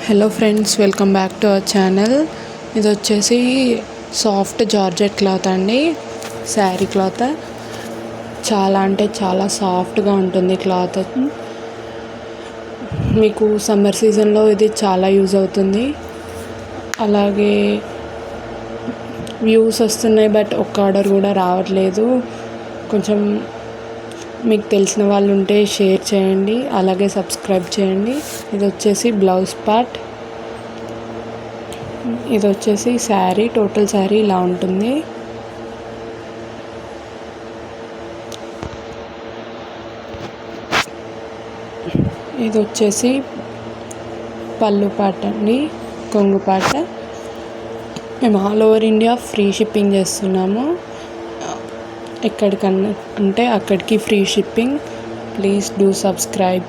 Hello friends, welcome back to our channel. ఇది వచ్చేసి soft georgette cloth అండి, sari cloth. చాలా అంటే చాలా సాఫ్ట్గా ఉంటుంది క్లాత్. మీకు సమ్మర్ సీజన్లో ఇది చాలా యూజ్ అవుతుంది. అలాగే వ్యూస్ వస్తున్నాయి, బట్ ఒక్క ఆర్డర్ కూడా రావట్లేదు. కొంచెం మీకు తెలిసిన వాళ్ళు ఉంటే షేర్ చేయండి, అలాగే సబ్స్క్రైబ్ చేయండి. ఇది వచ్చేసి బ్లౌజ్ పార్ట్, ఇది వచ్చేసి శారీ. టోటల్ శారీ ఇలా ఉంటుంది. ఇది వచ్చేసి పళ్ళు పార్ట్ అండి, కొంగు పార్ట్. మేము all over India free shipping చేస్తున్నాము. ఎక్కడికన్నా అంటే అక్కడికి free shipping. Please do subscribe.